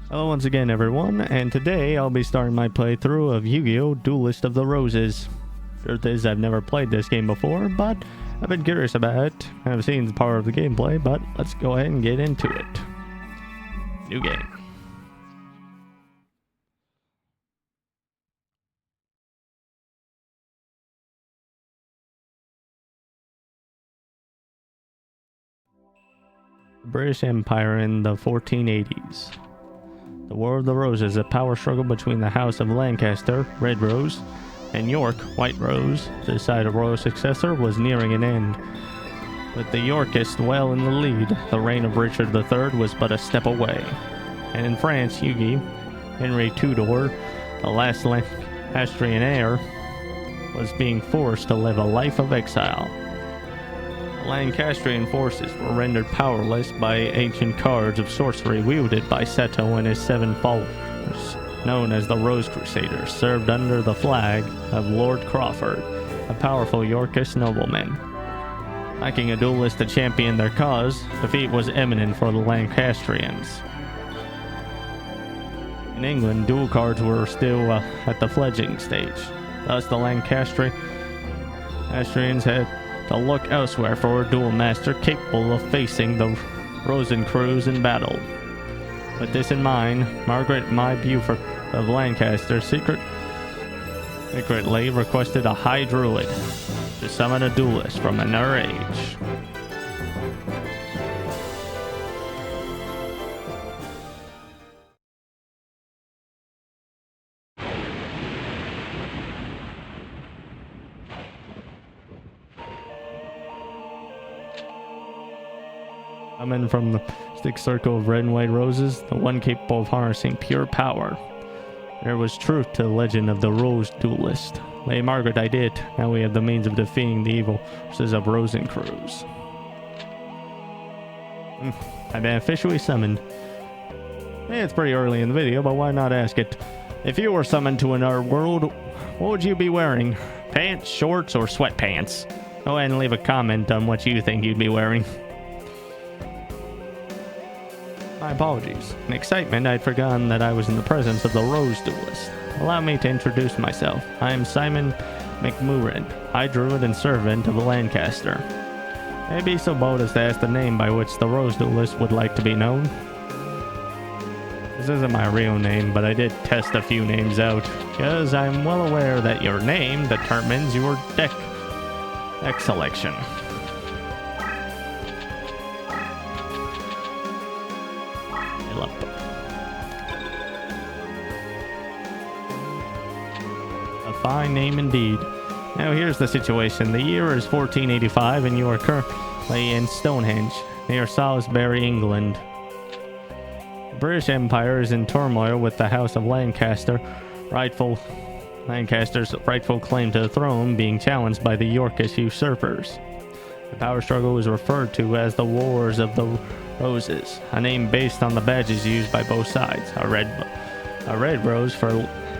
Hello once again everyone, and today I'll be starting my playthrough of Yu-Gi-Oh! Duelist of the Roses. Truth is, I've never played this game before, but I've been curious about it. I've seen part of the gameplay, but let's go ahead and get into it. New game. The British Empire in the 1480s. The War of the Roses, a power struggle between the House of Lancaster, Red Rose, and York, White Rose, to decide a royal successor, was nearing an end. With the Yorkists well in the lead, the reign of Richard III was but a step away. And in France, Henry Tudor, the last Lancastrian heir, was being forced to live a life of exile. The Lancastrian forces were rendered powerless by ancient cards of sorcery wielded by Seto and his 7 followers, known as the Rose Crusaders, served under the flag of Lord Crawford, a powerful Yorkist nobleman. Lacking a duelist to champion their cause, defeat was imminent for the Lancastrians. In England, duel cards were still at the fledgling stage. Thus, the Lancastrians had to look elsewhere for a duel master capable of facing the Rosencrews in battle. With this in mind, Margaret Mai Beaufort of Lancaster secretly requested a high druid to summon a duelist from another age. Coming from the stick circle of red and white roses, the one capable of harnessing pure power. There was truth to the legend of the Rose Duelist. Lady Margaret, I did. Now we have the means of defeating the evil forces of Rosencrews. I've been officially summoned. It's pretty early in the video, but why not ask it? If you were summoned to another world, what would you be wearing? Pants, shorts, or sweatpants? Go ahead and leave a comment on what you think you'd be wearing. My apologies. In excitement, I'd forgotten that I was in the presence of the Rose Duelist. Allow me to introduce myself. I am Simon McMurrin, High Druid and Servant of Lancaster. May I be so bold as to ask the name by which the Rose Duelist would like to be known? This isn't my real name, but I did test a few names out, because I'm well aware that your name determines your deck selection. A fine name indeed. Now here's the situation. The year is 1485 and you are currently in Stonehenge, near Salisbury, England. The British Empire is in turmoil with the House of Lancaster's rightful claim to the throne being challenged by the Yorkist usurpers. The power struggle is referred to as the Wars of the Roses, a name based on the badges used by both sides. A red rose for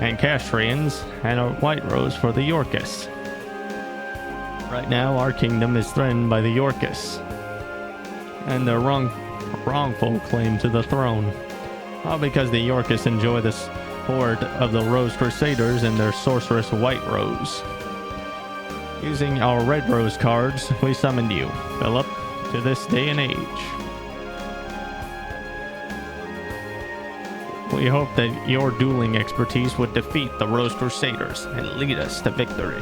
Lancastrians and a white rose for the Yorkists. Right now, our kingdom is threatened by the Yorkists and their wrongful claim to the throne. All because the Yorkists enjoy the support of the Rose Crusaders and their sorceress White Rose. Using our Red Rose cards, we summoned you, Philip, to this day and age. We hope that your dueling expertise would defeat the Rose Crusaders and lead us to victory.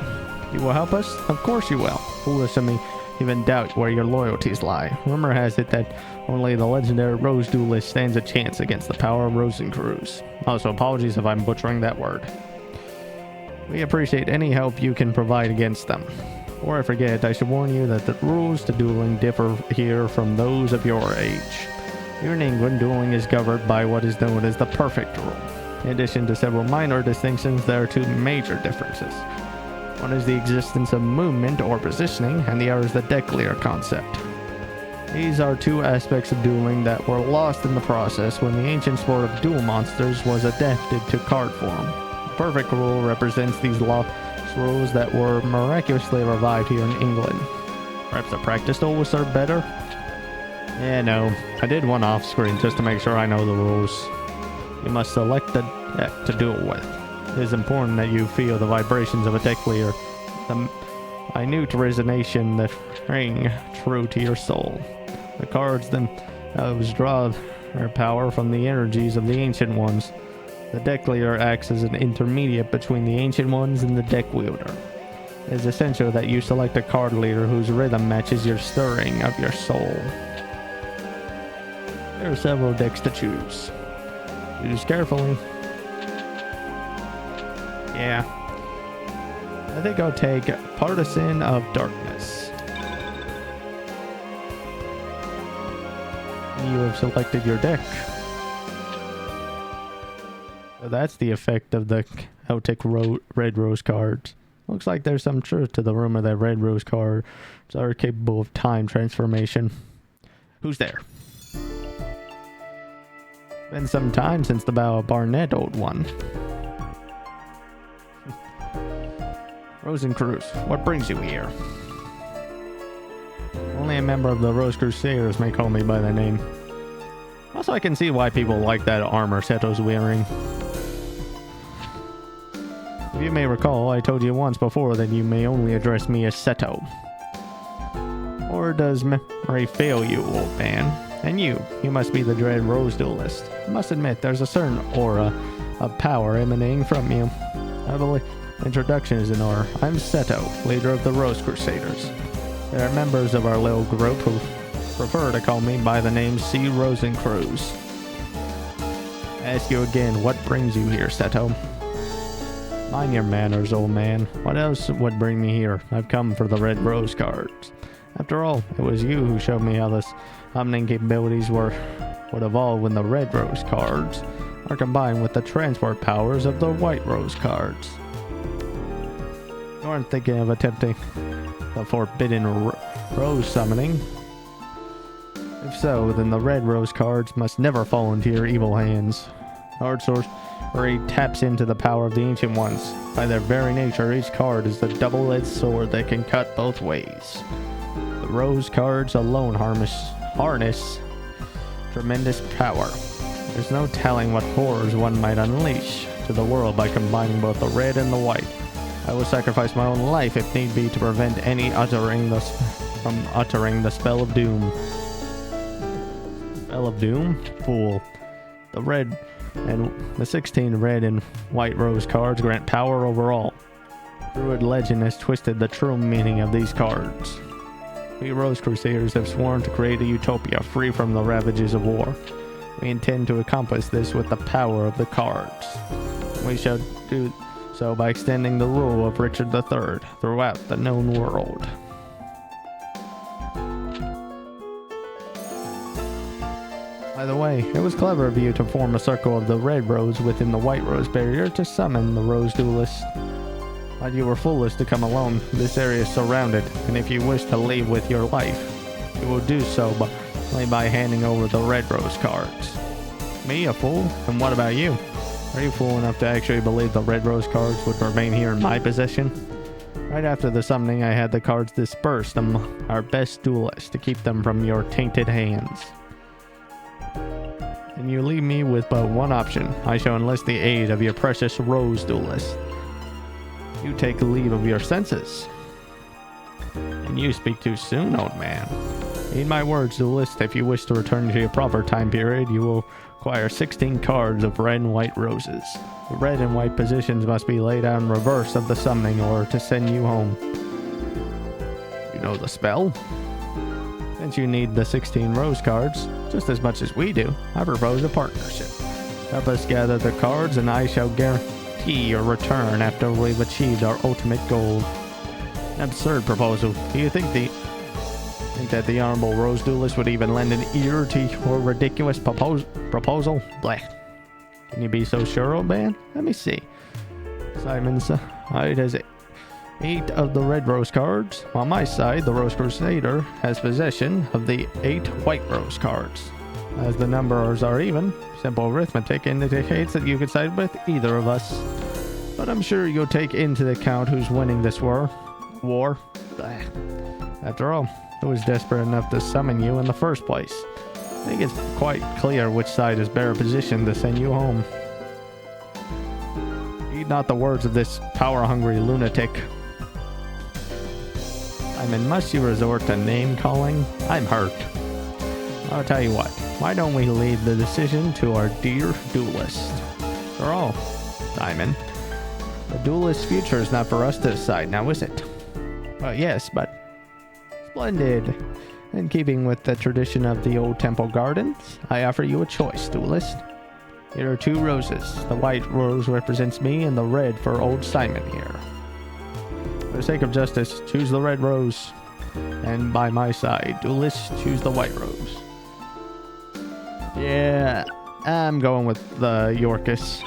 You will help us? Of course you will. Foolish of me even doubt where your loyalties lie. Rumor has it that only the legendary Rose Duelist stands a chance against the power of Rosencrews. Also, apologies if I'm butchering that word. We appreciate any help you can provide against them. Before I forget, I should warn you that the rules to dueling differ here from those of your age. Here in England, dueling is governed by what is known as the perfect rule. In addition to several minor distinctions, there are 2 major differences. One is the existence of movement or positioning, and the other is the deck clear concept. These are 2 aspects of dueling that were lost in the process when the ancient sport of duel monsters was adapted to card form. The perfect rule represents these lost rules that were miraculously revived here in England. Perhaps a practice duel will serve better? Yeah, no. I did one off screen just to make sure I know the rules. You must select the deck to duel with. It is important that you feel the vibrations of a deck leader. The minute resonation that ring true to your soul. The cards themselves draw their power from the energies of the Ancient Ones. The deck leader acts as an intermediate between the Ancient Ones and the deck wielder. It is essential that you select a card leader whose rhythm matches your stirring of your soul. There are several decks to choose. Choose carefully. Yeah. I think I'll take Partisan of Darkness. You have selected your deck. So that's the effect of the Celtic Red Rose cards. Looks like there's some truth to the rumor that Red Rose cards are capable of time transformation. Who's there? Been some time since the Battle of Barnet, old one. Rosencruz, what brings you here? Only a member of the Rose Crusaders may call me by that name. Also, I can see why people like that armor Seto's wearing. If you may recall, I told you once before that you may only address me as Seto. Or does memory fail you, old man? And you must be the dread Rose Duelist. I must admit, there's a certain aura of power emanating from you. I believe introduction is in order. I'm Seto, leader of the Rose Crusaders. There are members of our little group who prefer to call me by the name C. Rosencruz. I ask you again, what brings you here, Seto? Mind your manners, old man. What else would bring me here? I've come for the Red Rose cards. After all, it was you who showed me how the summoning capabilities would evolve when the Red Rose cards are combined with the transport powers of the White Rose cards. You aren't thinking of attempting the forbidden rose summoning? If so, then the Red Rose cards must never fall into your evil hands. Card sorcery taps into the power of the Ancient Ones. By their very nature, each card is a double-edged sword that can cut both ways. The Rose cards alone harness tremendous power. There's no telling what horrors one might unleash to the world by combining both the red and the white. I will sacrifice my own life if need be to prevent any from uttering the spell of doom. Spell of doom? Fool. The red and the 16 red and white rose cards grant power over all. Druid legend has twisted the true meaning of these cards. We Rose Crusaders have sworn to create a utopia free from the ravages of war. We intend to accomplish this with the power of the cards. We shall do so by extending the rule of Richard III throughout the known world. By the way, it was clever of you to form a circle of the Red Rose within the White Rose barrier to summon the Rose Duelist. But you were foolish to come alone. This area is surrounded, and if you wish to leave with your life, you will do so by handing over the Red Rose cards. Me, a fool? And what about you? Are you fool enough to actually believe the Red Rose cards would remain here in my possession? Right after the summoning, I had the cards dispersed among our best duelists to keep them from your tainted hands. And you leave me with but one option. I shall enlist the aid of your precious Rose Duelist. You take leave of your senses. And you speak too soon, old man. Heed my words, Duelist. If you wish to return to your proper time period, you will acquire 16 cards of red and white roses. The red and white positions must be laid out in reverse of the summoning order to send you home. You know the spell? Since you need the 16 rose cards, just as much as we do, I propose a partnership. Help us gather the cards and I shall guarantee your return after we've achieved our ultimate goal. An absurd proposal. Do you think that the Honorable Rose Duelist would even lend an ear to your ridiculous proposal? Blech. Can you be so sure, old man? Let me see. Simon's side has 8 of the red rose cards, while my side, the Rose Crusader, has possession of the 8 white rose cards. As the numbers are even, simple arithmetic indicates that you could side with either of us. But I'm sure you'll take into account who's winning this war. Blech. After all, who was desperate enough to summon you in the first place? I think it's quite clear which side is better positioned to send you home. Heed not the words of this power-hungry lunatic. I mean, must you resort to name-calling? I'm hurt. I'll tell you what. Why don't we leave the decision to our dear Duelist? After all, Simon, the Duelist's future is not for us to decide, now is it? Well, yes, but... Splendid. In keeping with the tradition of the old temple gardens, I offer you a choice, Duelist. Here are 2 roses. The white rose represents me and the red for old Simon here. For the sake of justice, choose the red rose. And by my side, Duelist, choose the white rose. Yeah, I'm going with the Yorkus.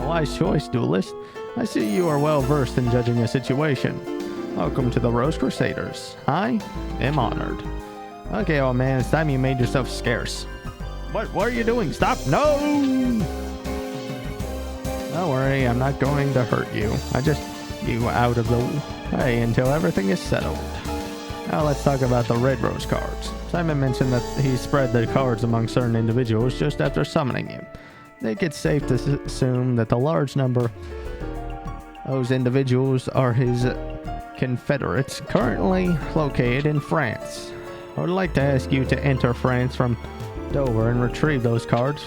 A wise choice, Duelist. I see you are well versed in judging a situation. Welcome to the Rose Crusaders. I am honored. Okay, old man, it's time you made yourself scarce. What are you doing? Stop! No! Don't worry, I'm not going to hurt you. I just get you out of the way until everything is settled. Now let's talk about the red rose cards. Simon mentioned that he spread the cards among certain individuals just after summoning you. I think it's safe to assume that the large number of those individuals are his confederates currently located in France. I would like to ask you to enter France from Dover and retrieve those cards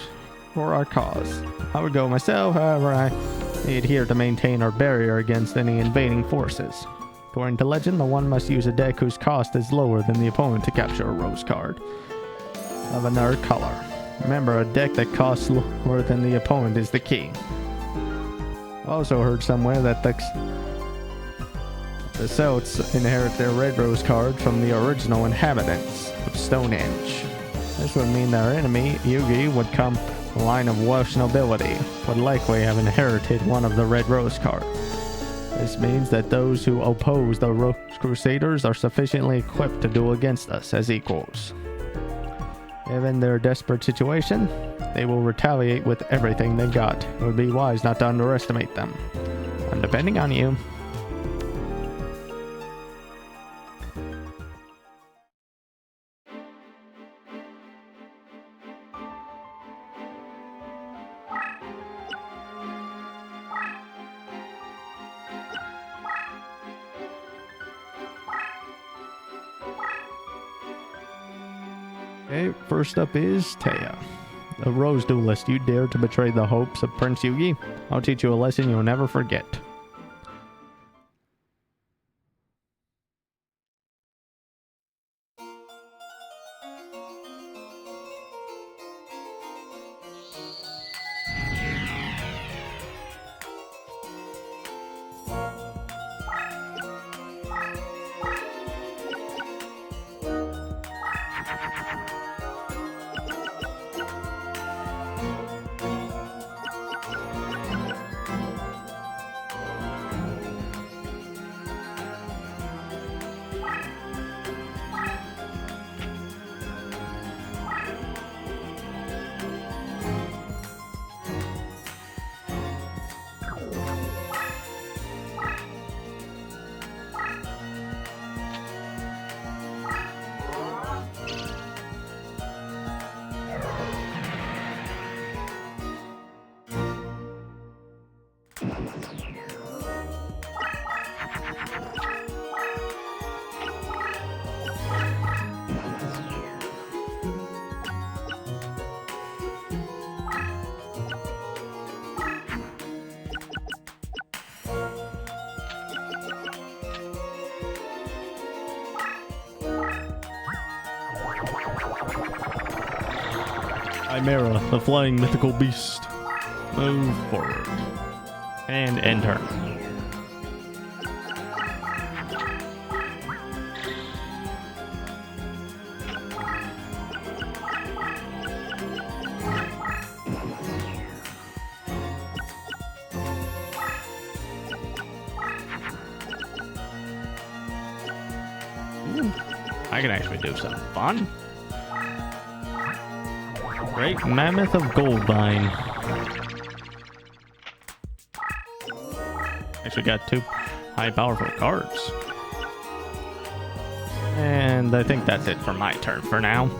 for our cause. I would go myself, however, I adhere to maintain our barrier against any invading forces. According to legend, the one must use a deck whose cost is lower than the opponent to capture a rose card of another color. Remember, a deck that costs lower than the opponent is the key. I also heard somewhere that the Celts inherit their red rose card from the original inhabitants of Stonehenge. This would mean their enemy, Yugi, would come from a line of Welsh nobility, would likely have inherited one of the red rose cards. This means that those who oppose the Rose Crusaders are sufficiently equipped to duel against us as equals. Given their desperate situation, they will retaliate with everything they got. It would be wise not to underestimate them. I'm depending on you. Okay, first up is Taya. The Rose Duelist, you dared to betray the hopes of Prince Yugi? I'll teach you a lesson you'll never forget. Chimera, the flying mythical beast. Move forward. And enter. I can actually do something fun. Great Mammoth of Goldvine. Actually got 2 high powerful cards. And I think that's it for my turn for now.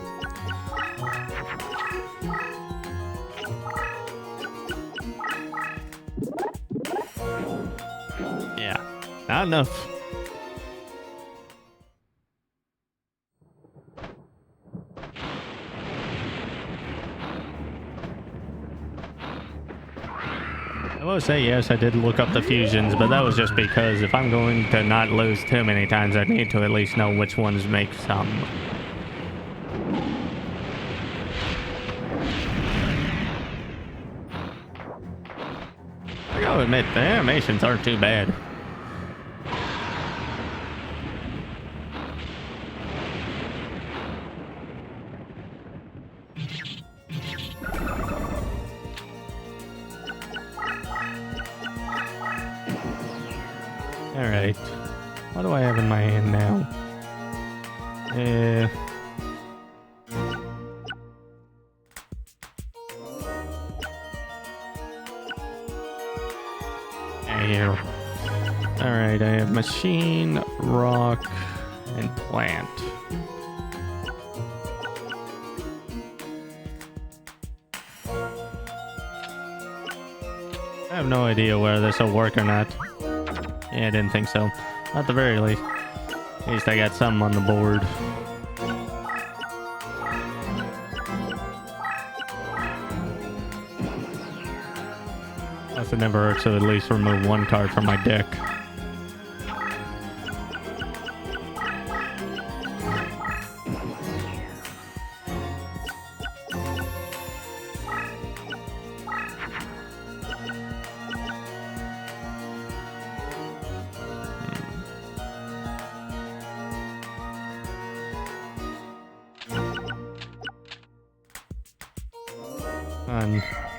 Not enough. I will say, yes, I did look up the fusions, but that was just because if I'm going to not lose too many times, I need to at least know which ones make some. I gotta admit, the animations aren't too bad. Alright. What do I have in my hand now? Here. Alright, I have machine, rock, and plant. I have no idea whether this will work or not. Yeah, I didn't think so. At the very least. At least I got something on the board. Plus it never hurts to at least remove one card from my deck.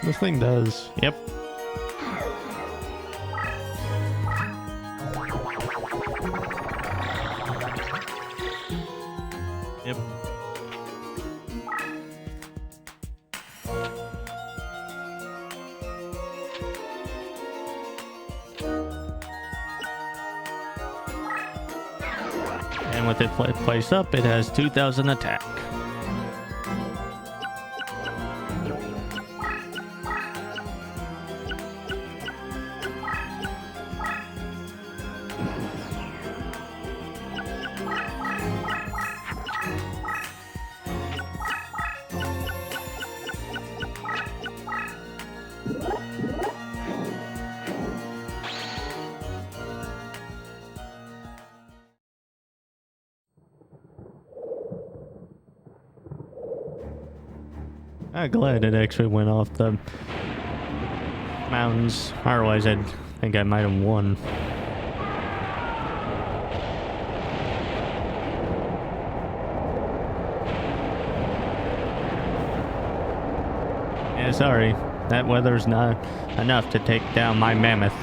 This thing does. Yep. Yep. And with it placed up, it has 2,000 attack. I'm glad it actually went off the mountains. Otherwise, I think I might have won. Yeah, sorry. That weather's not enough to take down my mammoth.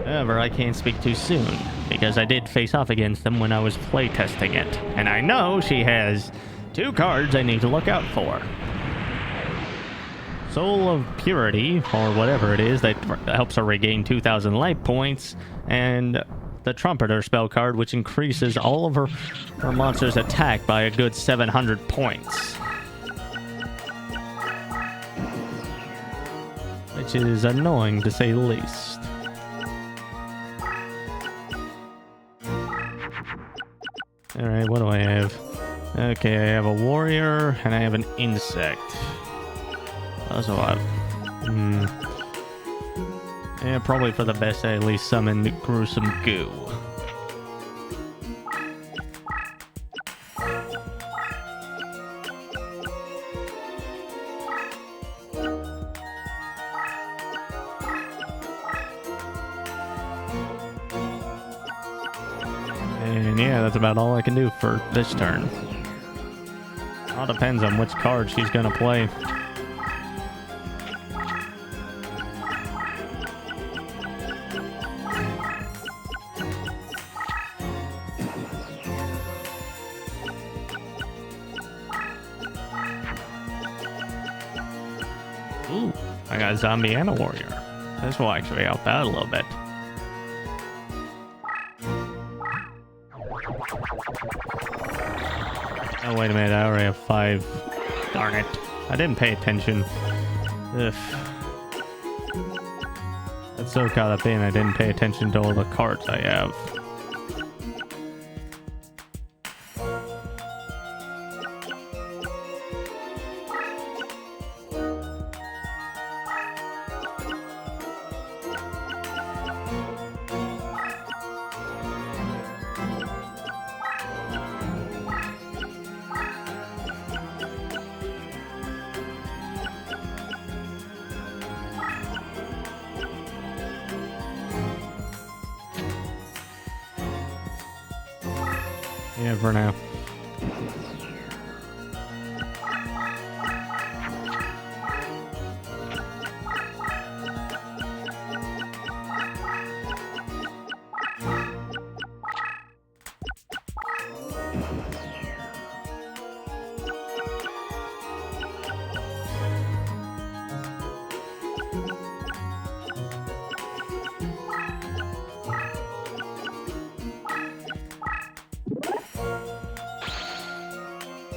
However, I can't speak too soon, because I did face off against them when I was playtesting it, and I know she has 2 cards I need to look out for. Soul of Purity, or whatever it is, that helps her regain 2,000 life points, and the Trumpeter spell card, which increases all of her monster's attack by a good 700 points. Which is annoying, to say the least. Alright, what do I have? Okay, I have a warrior, and I have an insect. That's a lot. Yeah, probably for the best I at least summon the gruesome goo. And yeah, that's about all I can do for this turn. All depends on which card she's gonna play. Ooh, I got a zombie and a warrior. This will actually help out a little bit. Oh, wait a minute, I already have 5. Darn it. I didn't pay attention. Ugh. Got so caught up in I didn't pay attention to all the cards I have. Yeah, for now.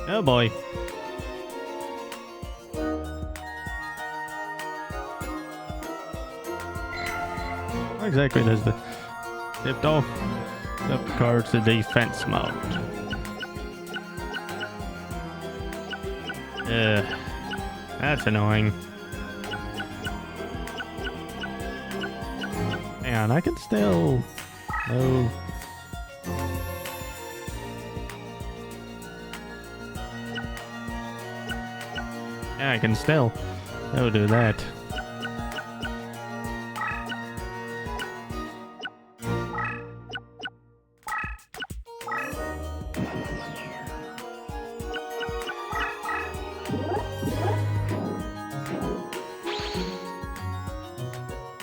Oh boy. What exactly does the shift all the cards to defense mode? That's annoying. Man, I can still move. Yeah, I can still do that.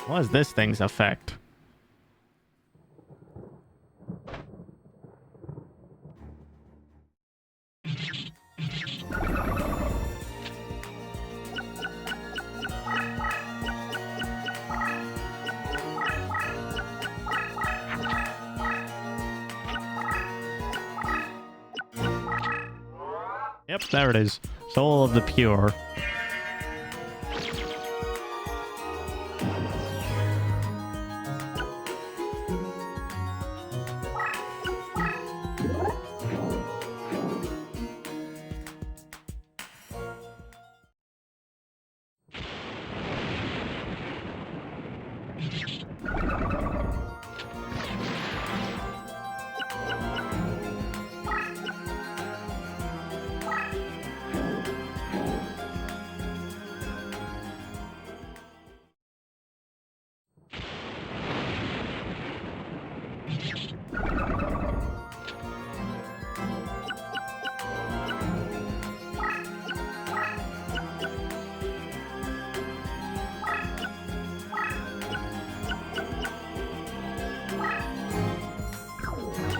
What is this thing's effect? Yep, there it is. Soul of the Pure.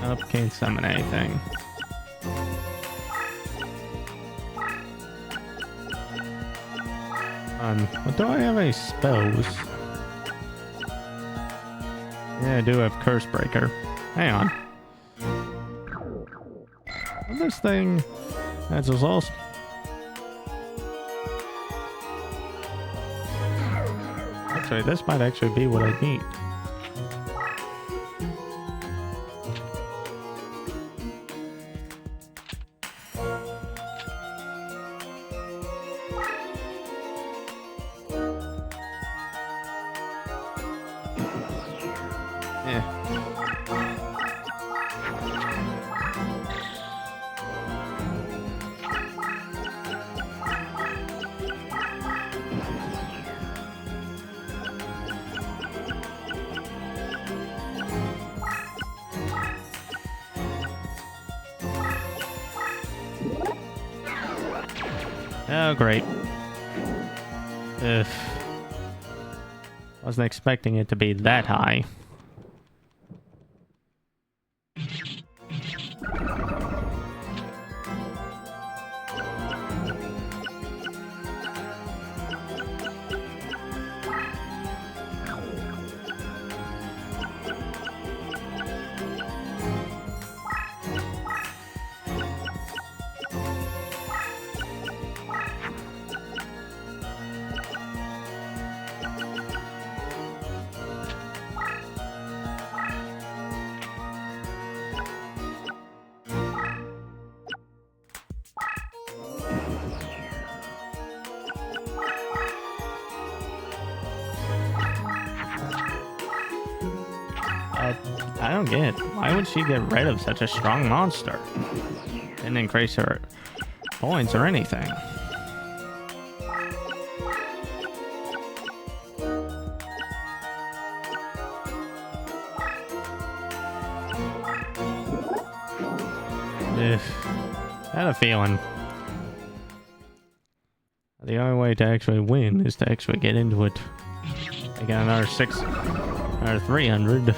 Nope, can't summon anything. But do I have any spells? Yeah, I do have Curse Breaker. Hang on. This thing that's also. Actually, this might actually be what I need. Oh, great. Ugh. Wasn't expecting it to be that high. I don't get. Why would she get rid of such a strong monster? Didn't increase her points or anything. I had a feeling. The only way to actually win is to actually get into it. I got another 300.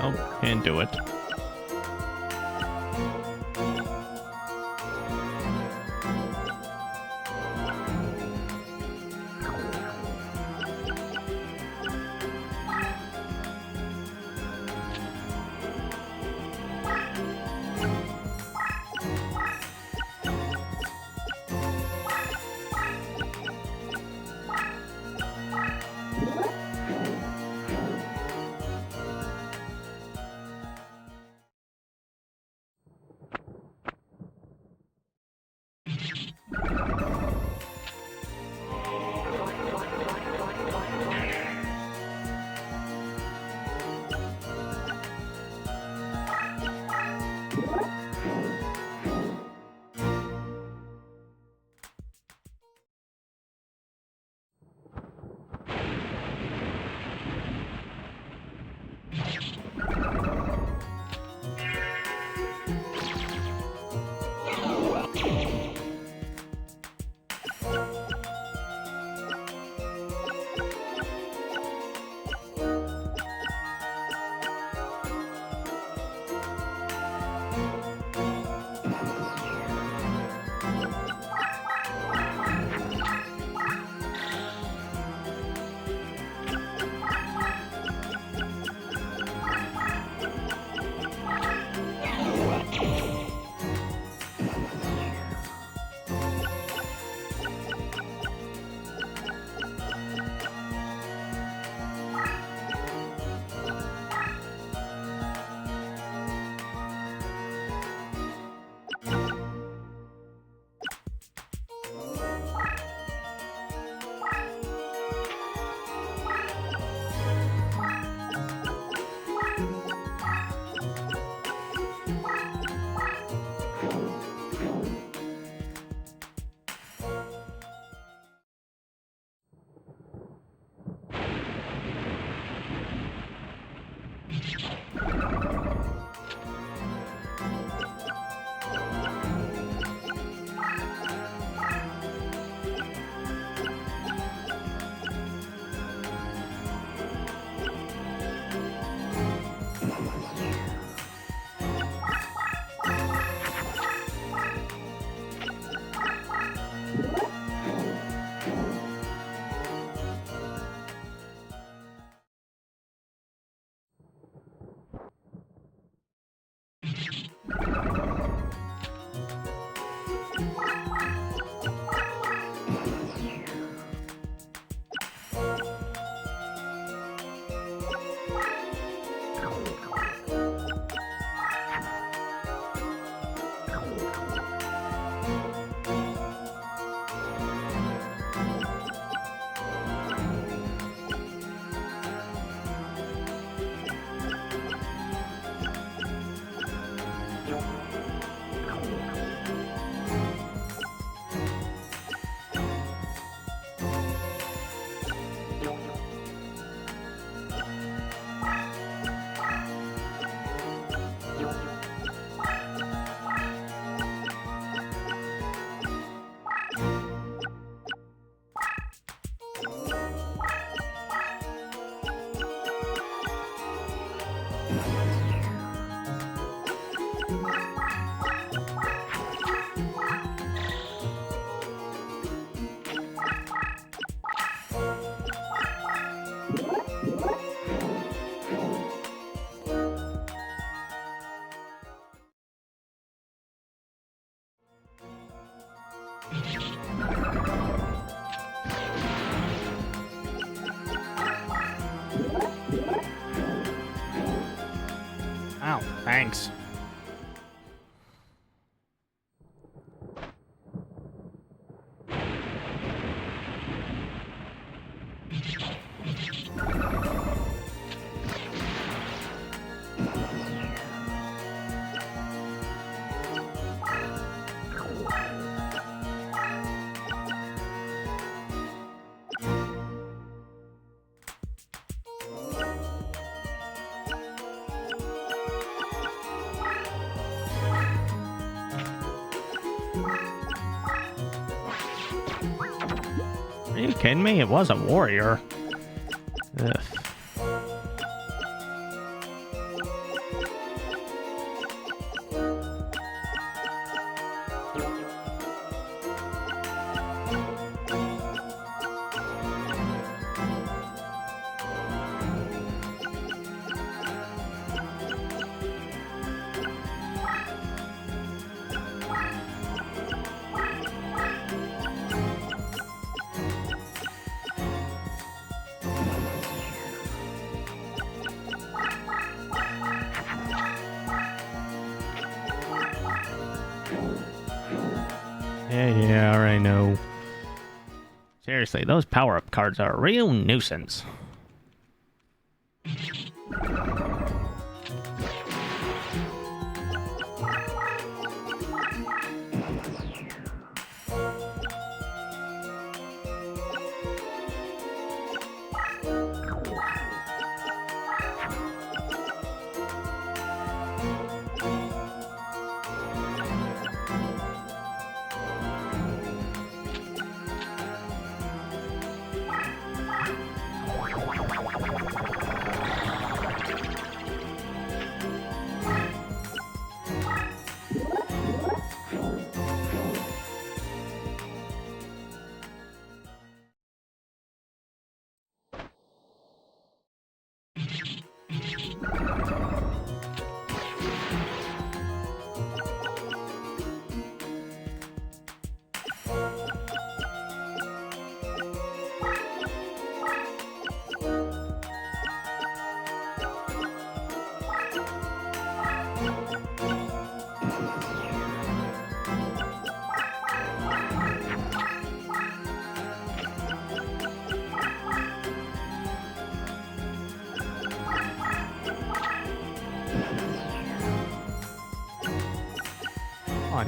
Oh, can't do it. Ow, thanks. Are you kidding me? It was a warrior. Ugh. Yeah, I already know. Seriously, those power-up cards are a real nuisance.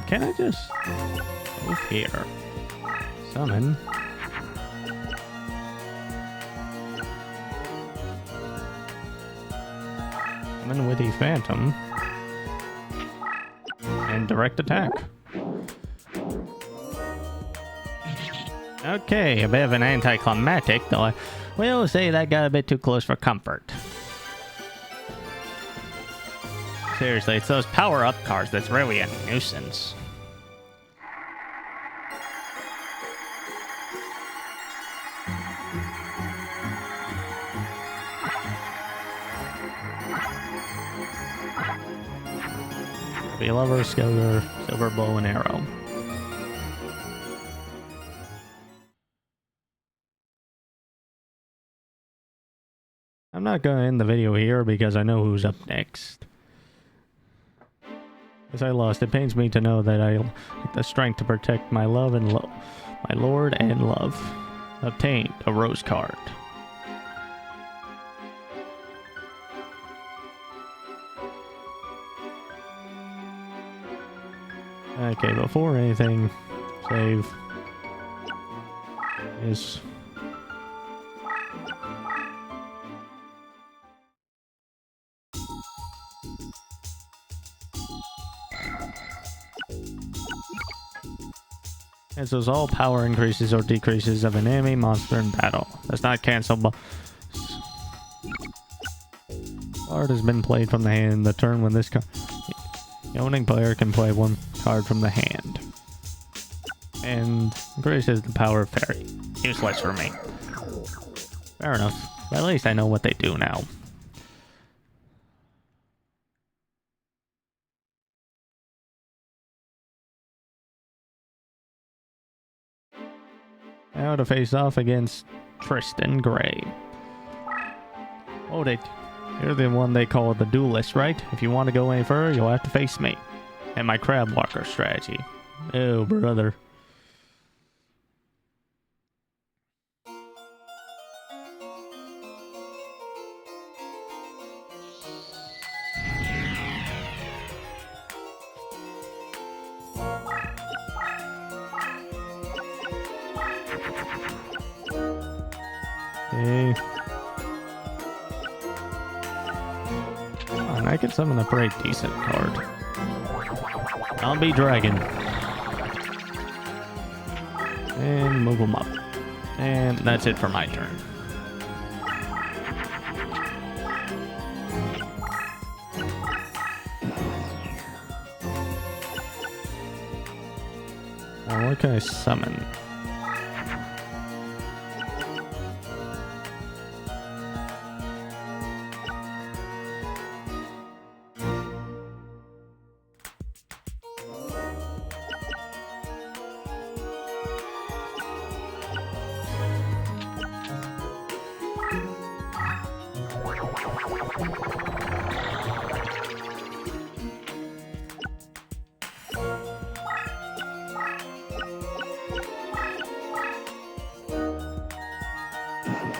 Can I just move here? Summon. Summon Witty Phantom. And direct attack. Okay, a bit of an anticlimactic, though I will say that got a bit too close for comfort. Seriously, it's those power-up cards that's really a nuisance. Lover, Silver Bow and Arrow. I'm not going to end the video here because I know who's up next. As I lost, it pains me to know that I lack the strength to protect my love and my lord and love. Obtained a rose card. Okay, before anything, save is this is all power increases or decreases of an enemy monster in battle. Does not cancel Card has been played from the hand. The turn when this card... The owning player can play one card from the hand. And Grace has the power of fairy. Useless for me. Fair enough. But at least I know what they do now. Now to face off against Tristan Gray. Oh, you're the one they call the Duelist, right? If you want to go any further, you'll have to face me. And my crab walker strategy. Oh, brother. Okay. And I can summon a pretty decent card. Zombie Dragon. And move them up. And that's it for my turn. Now what can I summon?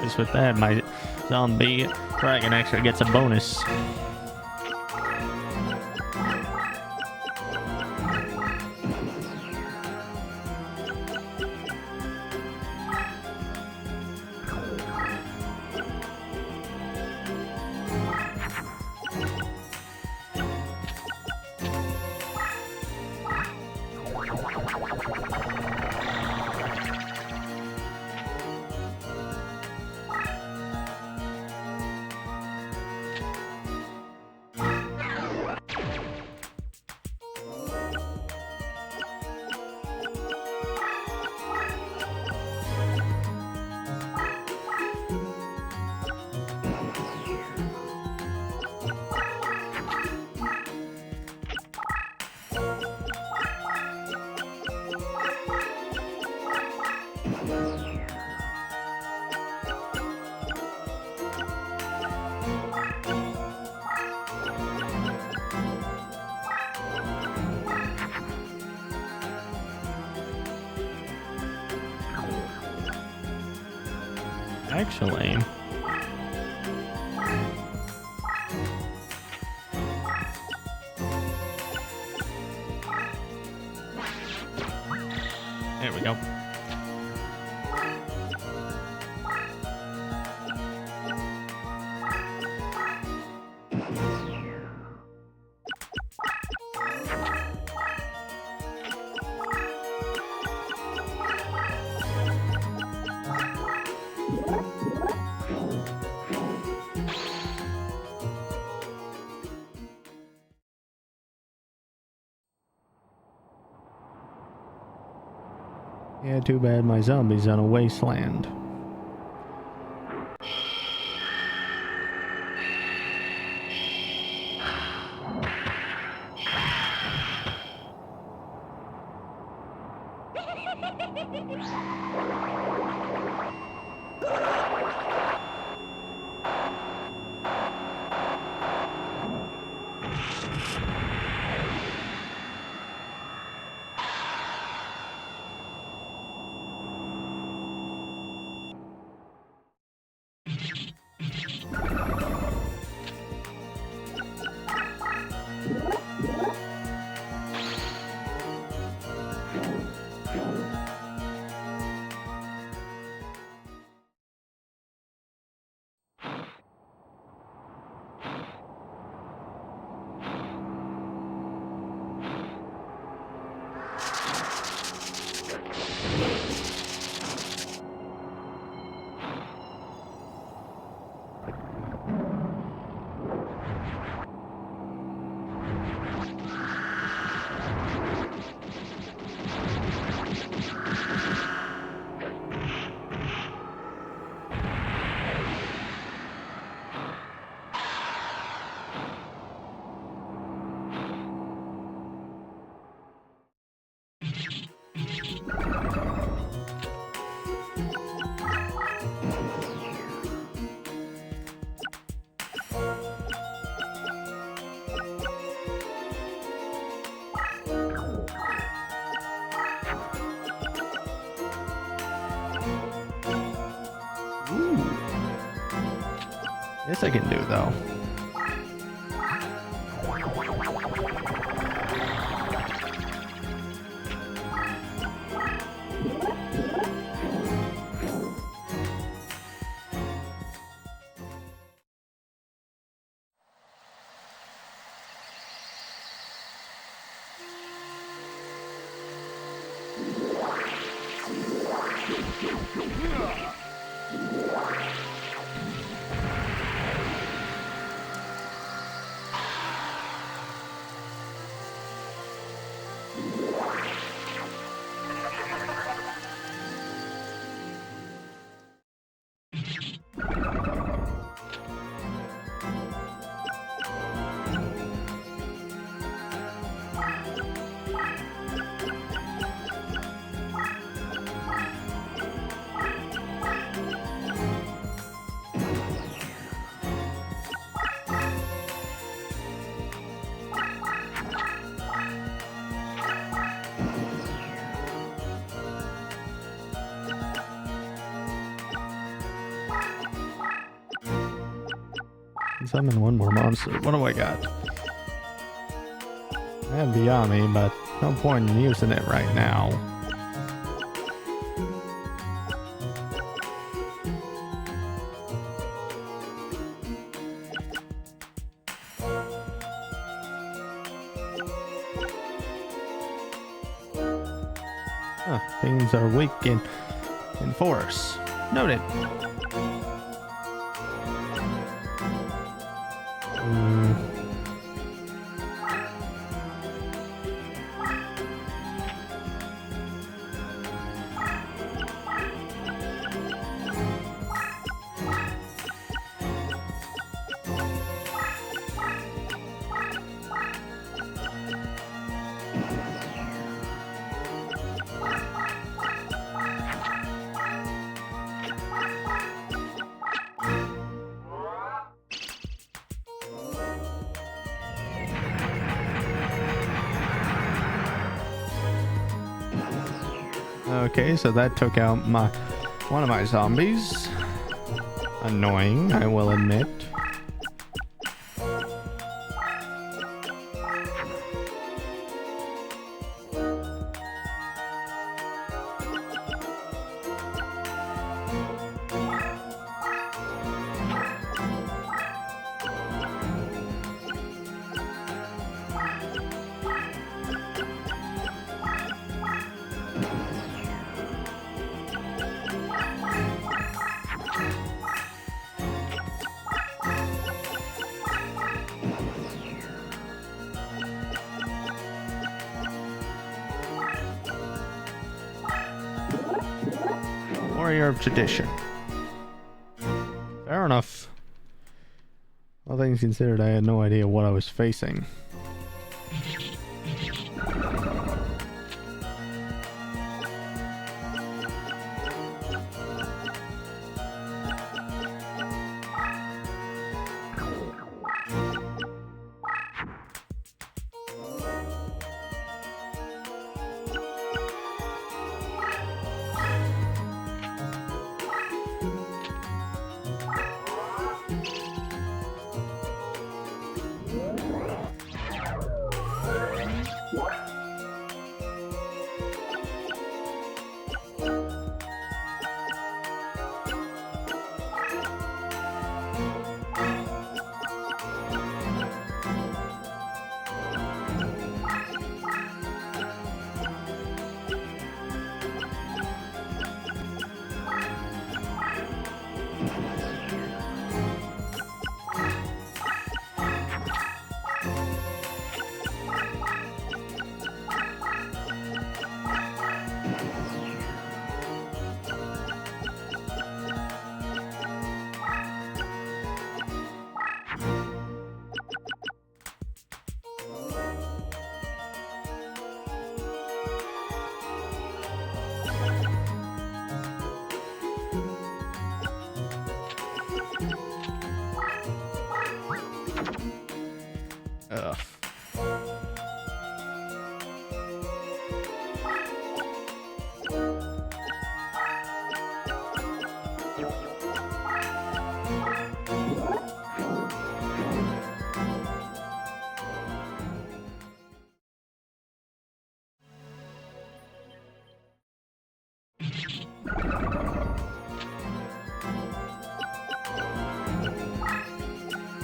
Just with that, my zombie dragon actually gets a bonus. Actually, there we go. Yeah, too bad my zombie's on a wasteland. This I can do, though. Summon one more monster. What do I got? I have the Yami, but no point in using it right now. Huh, things are weak in force. Noted. Okay, so that took out one of my zombies. Annoying, I will admit. Warrior of tradition. Fair enough. All things considered, I had no idea what I was facing.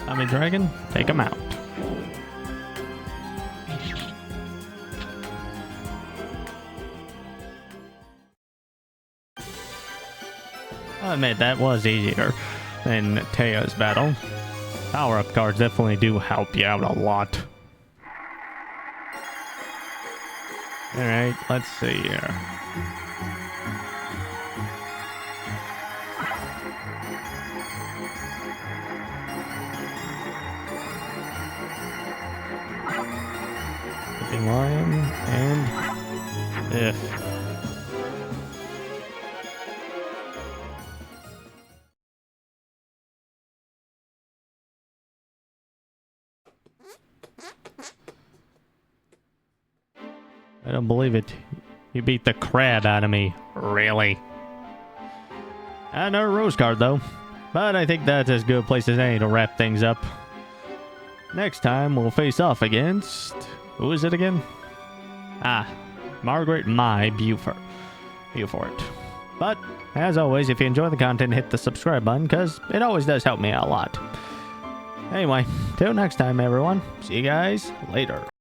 Tommy Dragon, take him out. I admit that was easier than Teo's battle. Power-up cards definitely do help you out a lot. Alright, let's see here. Flipping Lion and if. I don't believe it. You beat the crap out of me. Really? Another rose card, though. But I think that's as good a place as any to wrap things up. Next time, we'll face off against... Who is it again? Ah, Margaret Mai Beaufort. But, as always, if you enjoy the content, hit the subscribe button, because it always does help me out a lot. Anyway, till next time, everyone. See you guys later.